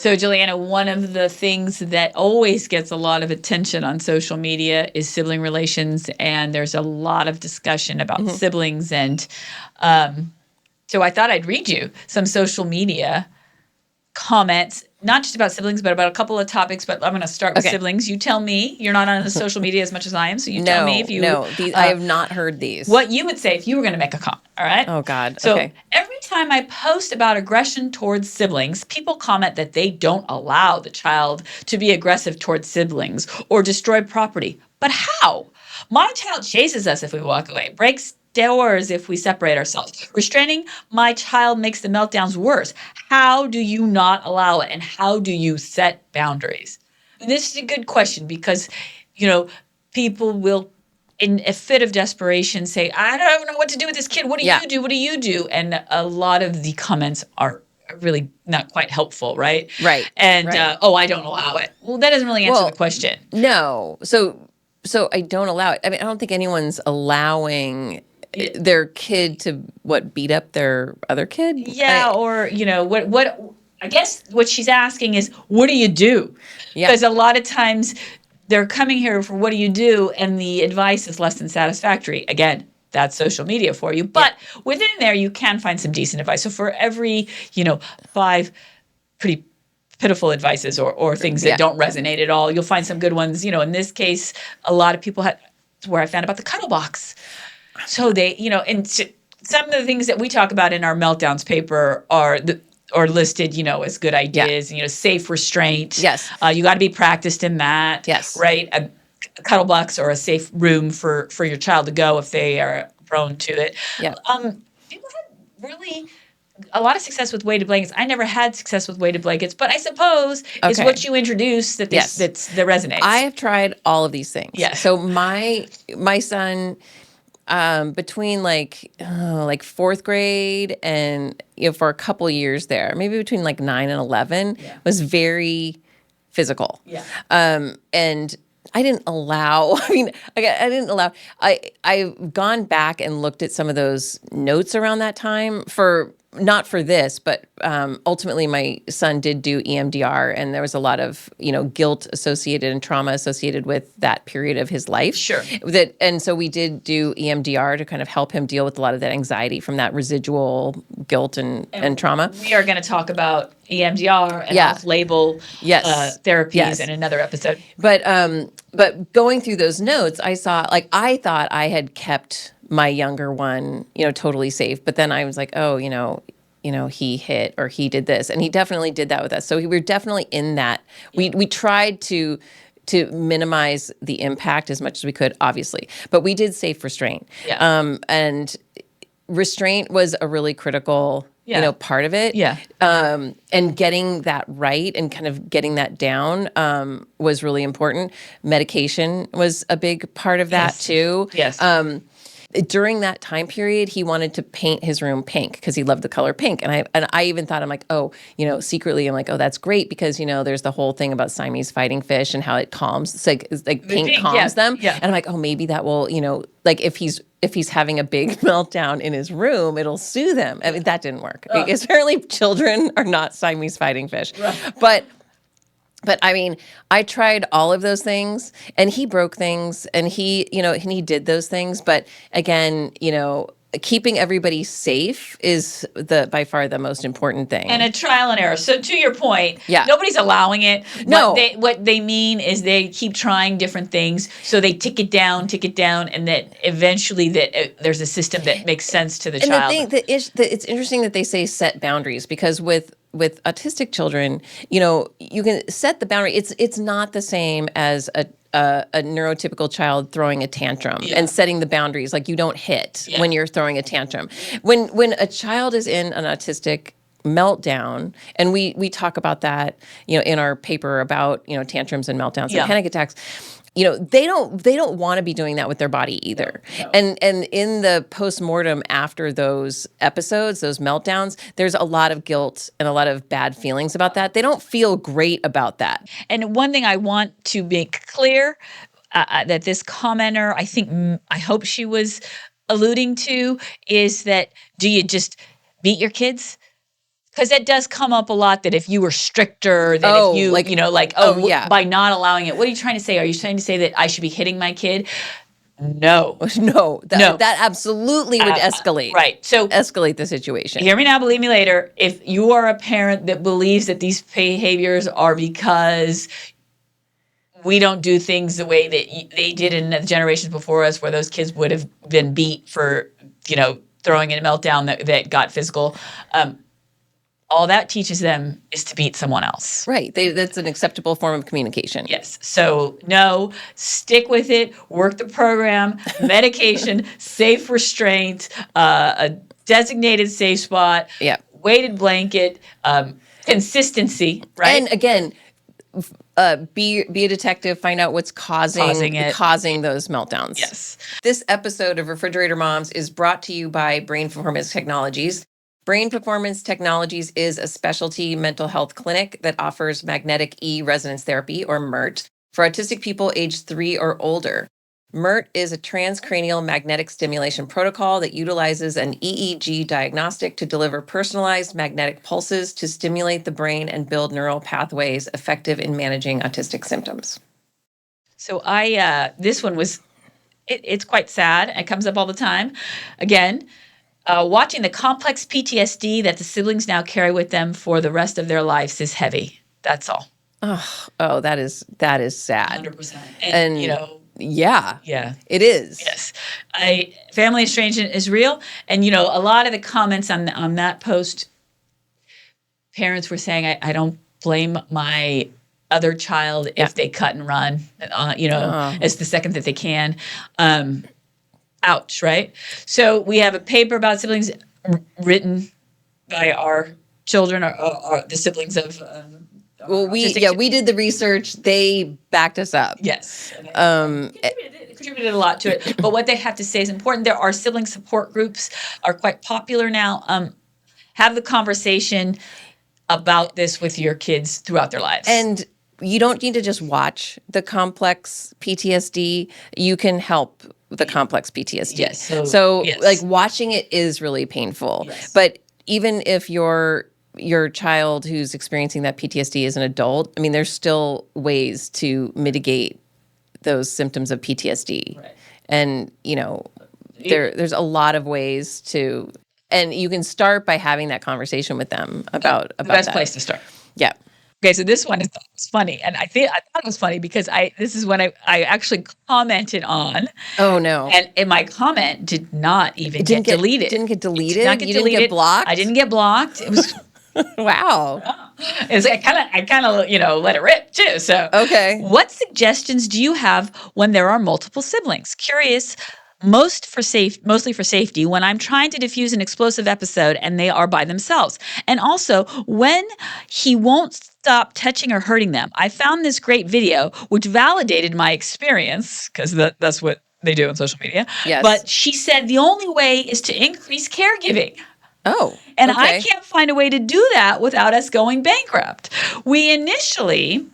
So, Julianna, one of the things that always gets a lot of attention on social media is sibling relations, and there's a lot of discussion about siblings. And so I thought I'd read you some social media comments, not just about siblings, but about a couple of topics. But I'm going to start with siblings. You tell me. You're not on the social media as much as I am, so you tell me if you. No, I have not heard these. What you would say if you were going to make a comment. All right. Oh God. So okay. every time I post about aggression towards siblings, people comment that they don't allow the child to be aggressive towards siblings or destroy property. But how? My child chases us if we walk away, breaks doors if we separate ourselves. Restraining my child makes the meltdowns worse. How do you not allow it? And how do you set boundaries? And this is a good question because, people will, in a fit of desperation, say, I don't know what to do with this kid. What do you do? What do you do? And a lot of the comments are really not quite helpful, right? Right. And, I don't allow it. Well, that doesn't really answer the question. No. So I don't allow it. I mean, I don't think anyone's allowing their kid to beat up their other kid. Yeah. Or, what I guess what she's asking is, what do you do? Because a lot of times they're coming here for what do you do? And the advice is less than satisfactory. Again, that's social media for you. But within there, you can find some decent advice. So for every, 5 pretty pitiful advices or things that don't resonate at all, you'll find some good ones. In this case, a lot of people had where I found about the cuddle box. So they, and some of the things that we talk about in our Meltdowns paper are listed, as good ideas. Safe restraint. Yes. You got to be practiced in that. Yes. Right. A cuddle box or a safe room for your child to go if they are prone to it. Yeah. People had really a lot of success with weighted blankets. I never had success with weighted blankets, but I suppose it's what you introduced that that resonates. I have tried all of these things. Yes. So my son, between like 4th grade and for a couple years there, maybe between like 9 and 11, was very physical. Yeah. And I didn't allow. I've gone back and looked at some of those notes around that time not for this, but ultimately my son did do EMDR, and there was a lot of guilt associated and trauma associated with that period of his life. Sure. And so we did do EMDR to kind of help him deal with a lot of that anxiety from that residual guilt and trauma. We are going to talk about EMDR and off-label therapies in another episode. But going through those notes, I saw I thought I had kept my younger one, totally safe. But then I was like, oh, he hit or he did this. And he definitely did that with us. So we were definitely in that. We tried to minimize the impact as much as we could, obviously. But we did safe restraint. Yeah. And restraint was a really critical part of it. Yeah. And getting that right and kind of getting that down was really important. Medication was a big part of that too. Yes. During that time period, he wanted to paint his room pink because he loved the color pink. And I even thought, I'm like, secretly, I'm like, oh, that's great because, there's the whole thing about Siamese fighting fish and how it calms, it's like pink calms them. Yeah. And I'm like, oh, maybe that will, if he's having a big meltdown in his room, it'll soothe him. I mean, that didn't work. Because apparently children are not Siamese fighting fish. Right. But I mean, I tried all of those things, and he broke things, and he did those things. But again, keeping everybody safe is by far the most important thing. And a trial and error. So to your point, Yeah. nobody's allowing it. No. What they mean is they keep trying different things. So they tick it down, and that eventually there's a system that makes sense to the child. And the thing it's interesting that they say set boundaries, because with autistic children, you can set the boundary. It's not the same as a neurotypical child throwing a tantrum and setting the boundaries. Like, you don't hit when you're throwing a tantrum. When a child is in an autistic meltdown, and we talk about that, in our paper about, tantrums and meltdowns and panic attacks. They don't want to be doing that with their body either. No. And in the postmortem after those episodes, those meltdowns, there's a lot of guilt and a lot of bad feelings about that. They don't feel great about that. And one thing I want to make clear that this commenter, I hope she was alluding to, is that, do you just beat your kids? Because that does come up a lot, that if you were stricter, that if you, like, yeah. by not allowing it, what are you trying to say? Are you trying to say that I should be hitting my kid? No. No, No. that absolutely would escalate. Right. So escalate the situation. hear me now, believe me later. If you are a parent that believes that these behaviors are because we don't do things the way that they did in the generations before us, where those kids would have been beat for, throwing in a meltdown that got physical. All that teaches them is to beat someone else. Right. That's an acceptable form of communication. Yes. So no, stick with it. Work the program, medication, safe restraint, a designated safe spot, weighted blanket, consistency, right? And again, be a detective, find out what's causing those meltdowns. Yes. This episode of Refrigerator Moms is brought to you by Brain Performance Technologies. Brain Performance Technologies is a specialty mental health clinic that offers magnetic resonance therapy, or MERT, for autistic people aged 3 or older. MERT is a transcranial magnetic stimulation protocol that utilizes an EEG diagnostic to deliver personalized magnetic pulses to stimulate the brain and build neural pathways effective in managing autistic symptoms. So this one was, it's quite sad. It comes up all the time. Again, watching the complex PTSD that the siblings now carry with them for the rest of their lives is heavy. That's all. Oh, that is sad. 100%. And yeah, it is. Yes. Family estrangement is real. And, a lot of the comments on that post, parents were saying, I don't blame my other child if they cut and run, as the second that they can. Ouch, right? So we have a paper about siblings written by our children, or the siblings of. We did the research. They backed us up. Yes, contributed a lot to it. But what they have to say is important. There are sibling support groups are quite popular now. Have the conversation about this with your kids throughout their lives. And you don't need to just watch the complex PTSD. You can help the complex PTSD. Yes. So like, watching it is really painful. Yes. But even if your child who's experiencing that PTSD is an adult, I mean, there's still ways to mitigate those symptoms of PTSD. Right. And, there's a lot of ways to, and you can start by having that conversation with them about the best that. place to start. Yeah. Okay, so this one is funny, and I thought it was funny because this is when I actually commented on. Oh no! And my comment did not even get deleted. Didn't get deleted. Did not get deleted. Didn't get blocked. I didn't get blocked. It was wow. It's I kind of let it rip too. So okay. What suggestions do you have when there are multiple siblings? Curious. Mostly for safety when I'm trying to diffuse an explosive episode and they are by themselves. And also when he won't stop touching or hurting them. I found this great video which validated my experience, because that's what they do on social media. Yes. But she said the only way is to increase caregiving. Oh. And okay. I can't find a way to do that without us going bankrupt. We initially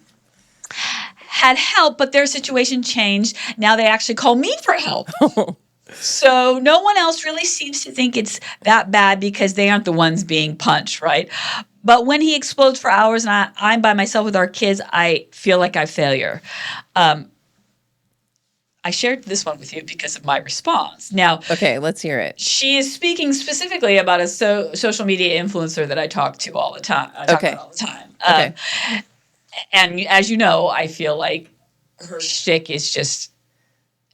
had help, but their situation changed. Now they actually call me for help. So no one else really seems to think it's that bad because they aren't the ones being punched, right? But when he explodes for hours and I'm by myself with our kids, I feel like a failure. I shared this one with you because of my response. Now, okay, let's hear it. She is speaking specifically about a social media influencer that I talk to all the time. Okay. Okay. And as you know, I feel like her shtick is just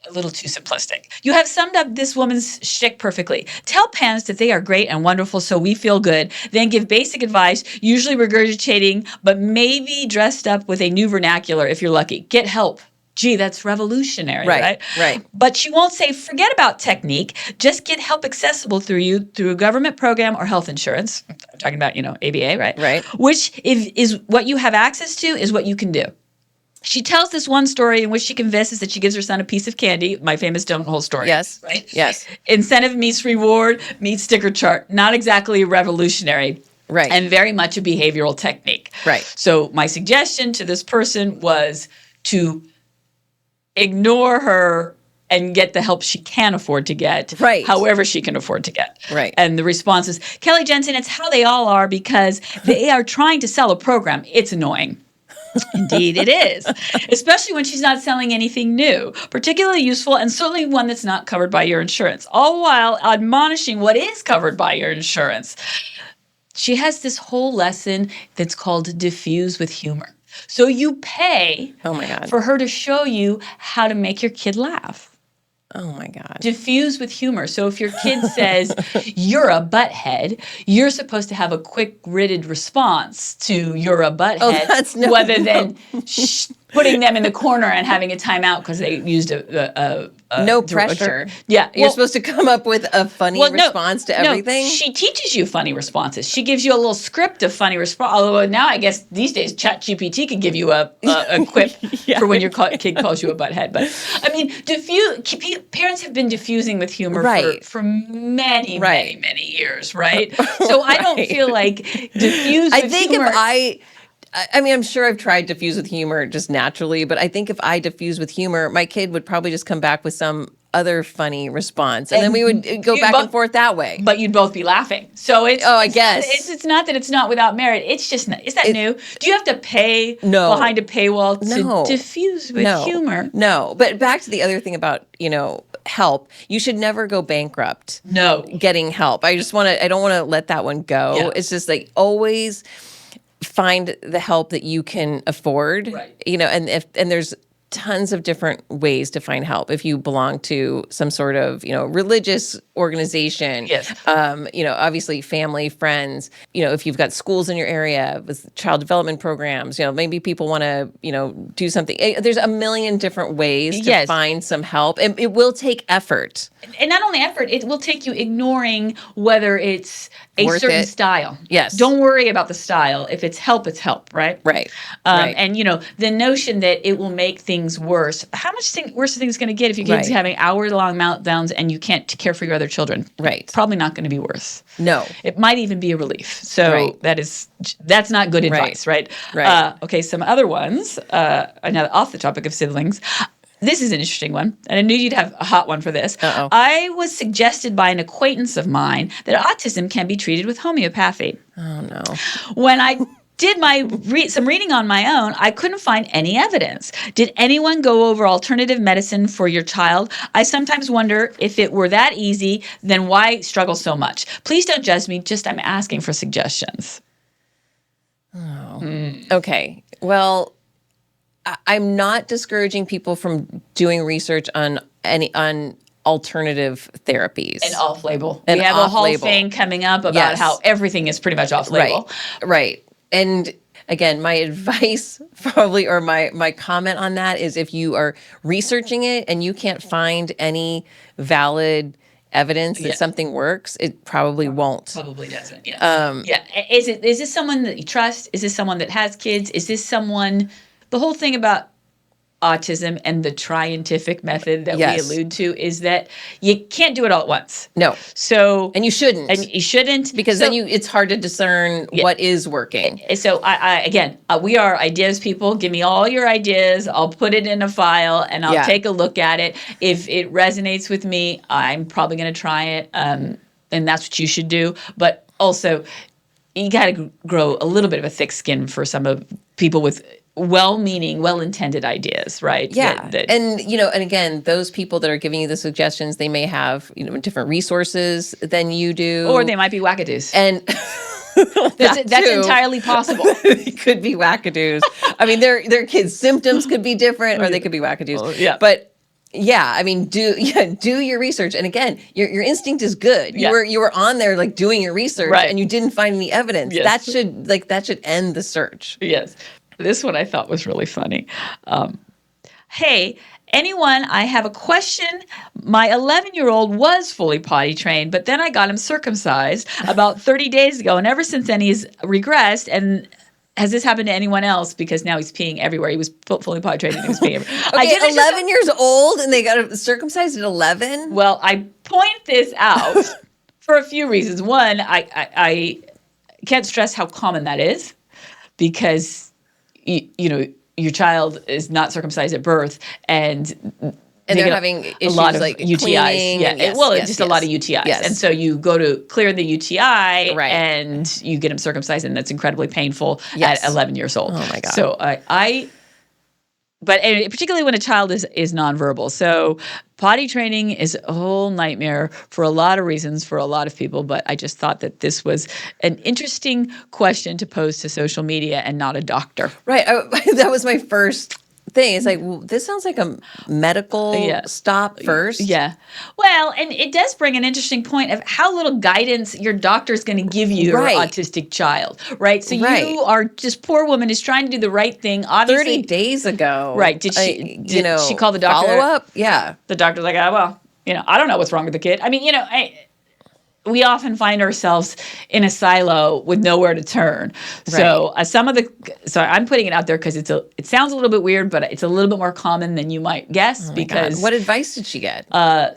a little too simplistic. You have summed up this woman's shtick perfectly. Tell parents that they are great and wonderful so we feel good. Then give basic advice, usually regurgitating, but maybe dressed up with a new vernacular if you're lucky. Get help. Gee, that's revolutionary, right? Right. But she won't say, forget about technique. Just get help accessible through a government program or health insurance. I'm talking about, ABA, right? Right. Which is what you have access to is what you can do. She tells this one story in which she confesses that she gives her son a piece of candy, my famous donut hole story. Yes. Right? Yes. Incentive meets reward meets sticker chart. Not exactly revolutionary. Right. And very much a behavioral technique. Right. So my suggestion to this person was to ignore her and get the help she can afford to get, Right. however she can afford to get. Right. And the response is, Kelly Jensen, it's how they all are because they are trying to sell a program. It's annoying. Indeed, it is, especially when she's not selling anything new, particularly useful, and certainly one that's not covered by your insurance, all while admonishing what is covered by your insurance. She has this whole lesson that's called diffuse with humor. So you pay Oh my God. for her to show you how to make your kid laugh. Oh my God. Diffuse with humor. So if your kid says, you're a butthead, you're supposed to have a quick-witted response to you're a butthead, rather than putting them in the corner and having a timeout because they used a no pressure. Yeah. You're supposed to come up with a funny response to everything. No, she teaches you funny responses. She gives you a little script of funny response. Although now I guess these days ChatGPT can give you a quip for when your kid calls you a butthead. But I mean, parents have been diffusing with humor for many, many years, right? So I don't feel like diffuse with humor. I mean, I'm sure I've tried diffuse with humor just naturally, but I think if I diffuse with humor, my kid would probably just come back with some other funny response, and then we would go back and forth that way. But you'd both be laughing. So I guess it's not that it's not without merit. It's just is that new? Do you have to pay behind a paywall to diffuse with humor? No, but back to the other thing about help. You should never go bankrupt. No, getting help. I don't want to let that one go. Yeah. It's just like always find the help that you can afford, and there's tons of different ways to find help. If you belong to some sort of, religious organization, yes. Obviously family, friends, if you've got schools in your area with child development programs, maybe people want to, do something. There's a million different ways to find some help, and it will take effort. And not only effort, it will take you ignoring whether it's a certain style. Yes. Don't worry about the style. If it's help, right? Right. And, the notion that it will make things worse. How much worse are things going to get if your kid's having hour-long meltdowns and you can't care for your other children? Right. Probably not going to be worse. No. It might even be a relief. So that's not good advice, right? Right. Okay, some other ones, another off the topic of siblings. This is an interesting one, and I knew you'd have a hot one for this. Uh-oh. I was suggested by an acquaintance of mine that autism can be treated with homeopathy. Oh, no. When I did some reading on my own, I couldn't find any evidence. Did anyone go over alternative medicine for your child? I sometimes wonder if it were that easy, then why struggle so much? Please don't judge me, I'm asking for suggestions. Oh. Okay. Well, I'm not discouraging people from doing research on alternative therapies. And off-label. We have a whole thing coming up about how everything is pretty much off-label. Right. And again, my advice probably, or my comment on that is if you are researching it and you can't find any valid evidence that something works, it probably won't. Probably doesn't. Yeah. Is this someone that you trust? Is this someone that has kids? Is this someone? The whole thing about autism and the trientific method that we allude to is that you can't do it all at once. No. So and you shouldn't because then it's hard to discern what is working. So I we are ideas people. Give me all your ideas. I'll put it in a file and I'll take a look at it. If it resonates with me, I'm probably going to try it. And that's what you should do. But also, you got to grow a little bit of a thick skin for some of people with well-meaning, well-intended ideas, right? Yeah. And again, those people that are giving you the suggestions, they may have, different resources than you do. Or they might be wackadoos. And that's entirely possible. It could be wackadoos. I mean, their kids' symptoms could be different, or they could be wackadoos. But do your research. And again, your instinct is good. You were on there like doing your research, and you didn't find any evidence. Yes. That should end the search. Yes. This one I thought was really funny. Hey, anyone, I have a question. My 11-year-old was fully potty trained, but then I got him circumcised about 30 days ago. And ever since then, he's regressed. And has this happened to anyone else? Because now he's peeing everywhere. He was fully potty trained and he was peeing everywhere. Okay, 11 years old and they got him circumcised at 11? Well, I point this out for a few reasons. One, I can't stress how common that is because your child is not circumcised at birth, and And they they're get having a issues lot of like UTIs. cleaning. Yeah, And yes, just a lot of UTIs. Yes. And so you go to clear the UTI, Right. and you get them circumcised, and that's incredibly painful Yes. at 11 years old. Oh my God. So but particularly when a child is nonverbal. So potty training is a whole nightmare for a lot of reasons for a lot of people. But I just thought that this was an interesting question to pose to social media and not a doctor. Right. That was my first thing. It's like, well, this sounds like a medical stop first. Yeah. Well, and it does bring an interesting point of how little guidance your doctor is going to give you your autistic child, right? So you are just, poor woman is trying to do the right thing. Obviously, 30 days ago. Right. Did she call the doctor? Follow up? Yeah. The doctor's like, oh, well, I don't know what's wrong with the kid. I mean, we often find ourselves in a silo with nowhere to turn. So so I'm putting it out there because it sounds a little bit weird, but it's a little bit more common than you might guess. Because what advice did she get?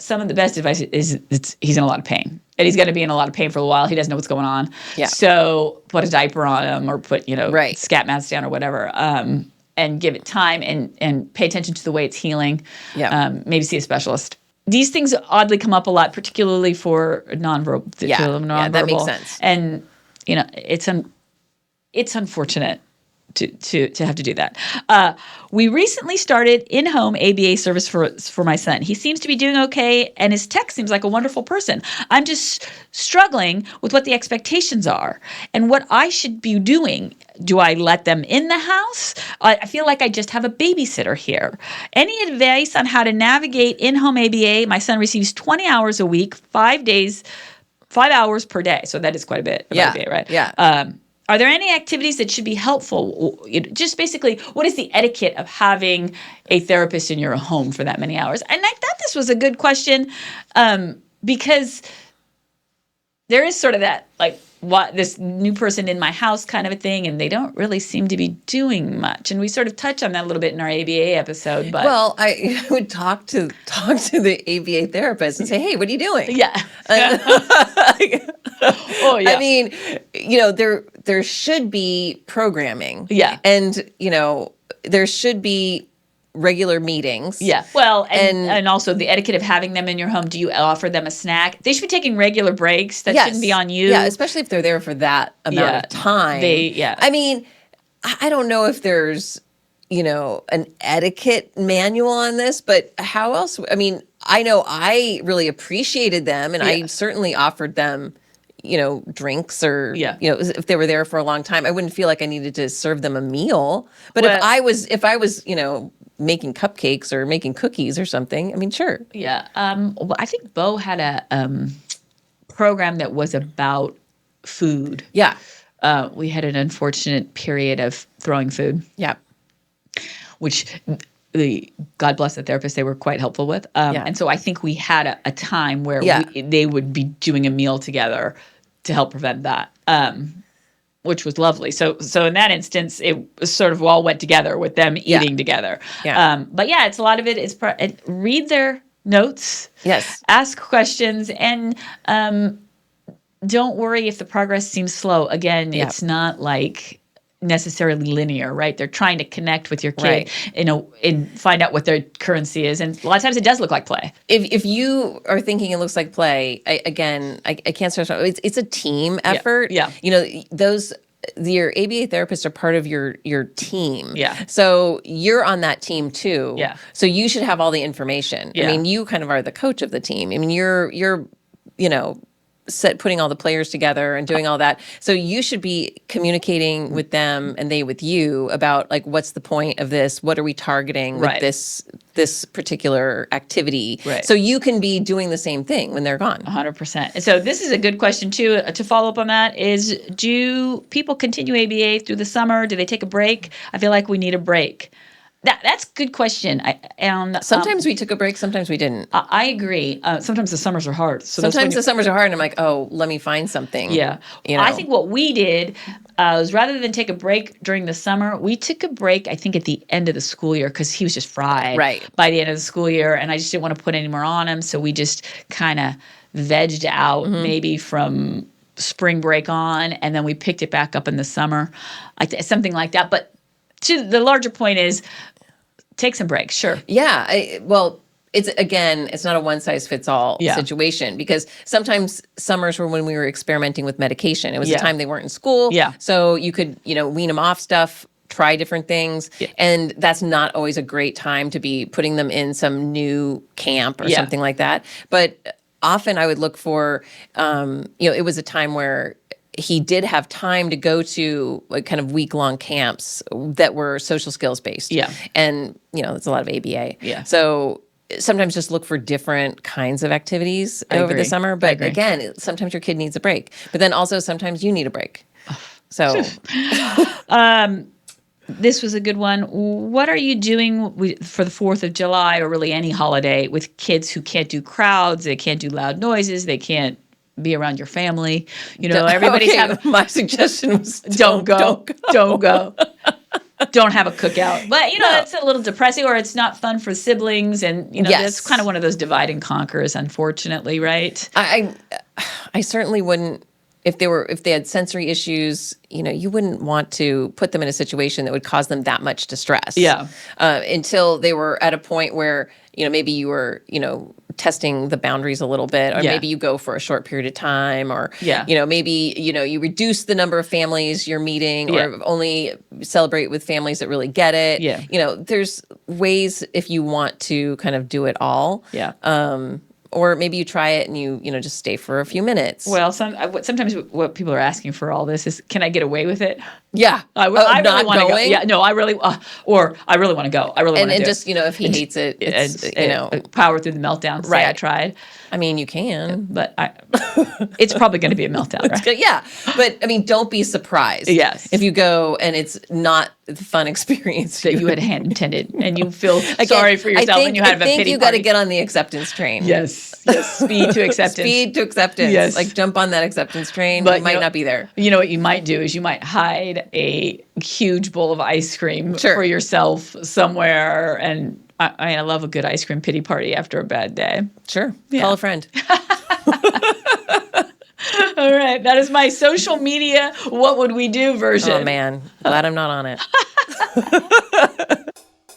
Some of the best advice is he's in a lot of pain, and he's going to be in a lot of pain for a while. He doesn't know what's going on. Yeah. So put a diaper on him, or put scat mats down, or whatever. And give it time, and pay attention to the way it's healing. Yeah. Maybe see a specialist. These things oddly come up a lot, particularly for nonverbal. Yeah, that makes sense. And it's unfortunate to have to do that. We recently started in-home ABA service for my son. He seems to be doing okay, and his tech seems like a wonderful person. I'm just struggling with what the expectations are and what I should be doing. Do I let them in the house? I feel like I just have a babysitter here. Any advice on how to navigate in-home ABA? My son receives 20 hours a week, 5 days, 5 hours per day. So that is quite a bit of ABA, right? Yeah. Are there any activities that should be helpful? Just basically, what is the etiquette of having a therapist in your home for that many hours? And I thought this was a good question because there is sort of that, like, what this new person in my house kind of a thing, and they don't really seem to be doing much. And we sort of touch on that a little bit in our ABA episode. But I would talk to the ABA therapist and say, "Hey, what are you doing?" Yeah. Oh yeah. I mean, there should be programming. Yeah. And there should be regular meetings. Yeah. Well, and also the etiquette of having them in your home. Do you offer them a snack? They should be taking regular breaks. That shouldn't be on you. Yeah, especially if they're there for that amount of time. I mean, I don't know if there's, an etiquette manual on this, but how else? I mean, I know I really appreciated them, and I certainly offered them, drinks, or, if they were there for a long time. I wouldn't feel like I needed to serve them a meal. But if I was, making cupcakes or making cookies or something, I mean, sure. Yeah. Well, I think Bo had a program that was about food. Yeah. We had an unfortunate period of throwing food. Yeah. Which God bless the therapist, they were quite helpful with. And so I think we had a time where they would be doing a meal together to help prevent that. Which was lovely. So in that instance, it sort of all went together with them eating together. Yeah. But yeah, it's a lot of it is read their notes. Yes. Ask questions, and don't worry if the progress seems slow. Again, it's not like necessarily linear, right? They're trying to connect with your kid, and find out what their currency is. And a lot of times it does look like play. If you are thinking it looks like play, I can't stress. It's a team effort. Yeah. Your ABA therapists are part of your team. Yeah. So you're on that team too. Yeah. So you should have all the information. Yeah. I mean, you kind of are the coach of the team. I mean, you're putting all the players together and doing all that. So you should be communicating with them and they with you about, like, what's the point of this? What are we targeting with this particular activity? Right. So you can be doing the same thing when they're gone. 100%. So this is a good question too. To follow up on that is, do people continue ABA through the summer? Do they take a break? I feel like we need a break. That's a good question. Sometimes we took a break, sometimes we didn't. I agree. Sometimes the summers are hard. So sometimes the summers are hard, and I'm like, oh, let me find something. Yeah. I think what we did was, rather than take a break during the summer, we took a break, I think, at the end of the school year, because he was just fried by the end of the school year, and I just didn't want to put any more on him. So we just kind of vegged out maybe from spring break on, and then we picked it back up in the summer, something like that. But to the larger point is, take some breaks, sure. Yeah. it's not a one size fits all Yeah. situation, because sometimes summers were when we were experimenting with medication. It was Yeah. the time they weren't in school. Yeah. So you could, wean them off stuff, try different things. Yeah. And that's not always a great time to be putting them in some new camp or Yeah. something like that. But often I would look for, it was a time where he did have time to go to like kind of week-long camps that were social skills based. Yeah. And, it's a lot of ABA. Yeah. So sometimes just look for different kinds of activities over agree. the summer. I But agree. again, sometimes your kid needs a break. But then also sometimes you need a break. So This was a good one. What are you doing for the 4th of July, or really any holiday, with kids who can't do crowds, they can't do loud noises, they can't be around your family? Everybody's okay, having. my suggestion was Don't go. Don't go. Don't have a cookout. But, that's a little depressing, or it's not fun for siblings. And, Yes. that's kind of one of those divide and conquers, unfortunately, right? I certainly wouldn't. If they had sensory issues, you wouldn't want to put them in a situation that would cause them that much distress. Yeah. Until they were at a point where, maybe you were, testing the boundaries a little bit, or Yeah. maybe you go for a short period of time, or, Yeah. maybe, you reduce the number of families you're meeting, Yeah. or only celebrate with families that really get it. Yeah. There's ways if you want to kind of do it all. Yeah. Or maybe you try it and you just stay for a few minutes. Well, sometimes what people are asking for all this is, can I get away with it? Yeah. I really not want to go. going? Yeah, no, I really want to go. I really want to do And just, it. if he hates it, it's, Power through the meltdown. Say Right. I tried. I mean, you can. But it's probably going to be a meltdown, right? Yeah. But, I mean, don't be surprised. Yes. If you go and it's not the fun experience That you had intended, and you feel sorry for yourself, and you had a pity you got to party. get on the acceptance train. Yes. Speed to acceptance. Speed to acceptance. Yes. Like, jump on that acceptance train. But you might not be there. You know what you might do is you might hide a huge bowl of ice cream Sure. for yourself somewhere. And I love a good ice cream pity party after a bad day. Sure. Yeah. Call a friend. All right. That is my social media what would we do version. Oh, man. Glad I'm not on it.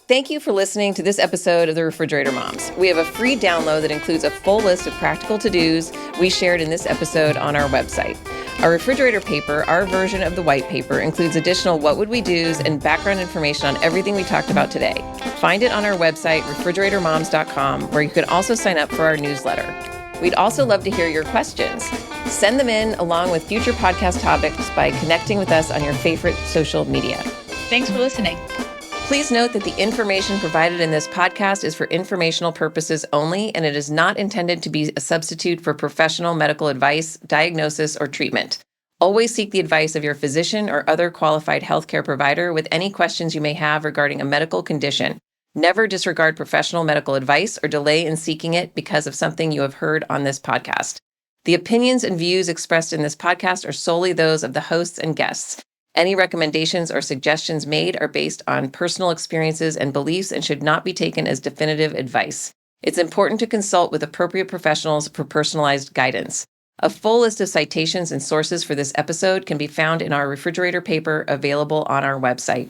Thank you for listening to this episode of The Refrigerator Moms. We have a free download that includes a full list of practical to-dos we shared in this episode on our website. Our refrigerator paper, our version of the white paper, includes additional what would we do's and background information on everything we talked about today. Find it on our website, refrigeratormoms.com, where you can also sign up for our newsletter. We'd also love to hear your questions. Send them in along with future podcast topics by connecting with us on your favorite social media. Thanks for listening. Please note that the information provided in this podcast is for informational purposes only, and it is not intended to be a substitute for professional medical advice, diagnosis, or treatment. Always seek the advice of your physician or other qualified healthcare provider with any questions you may have regarding a medical condition. Never disregard professional medical advice or delay in seeking it because of something you have heard on this podcast. The opinions and views expressed in this podcast are solely those of the hosts and guests. Any recommendations or suggestions made are based on personal experiences and beliefs and should not be taken as definitive advice. It's important to consult with appropriate professionals for personalized guidance. A full list of citations and sources for this episode can be found in our refrigerator paper available on our website.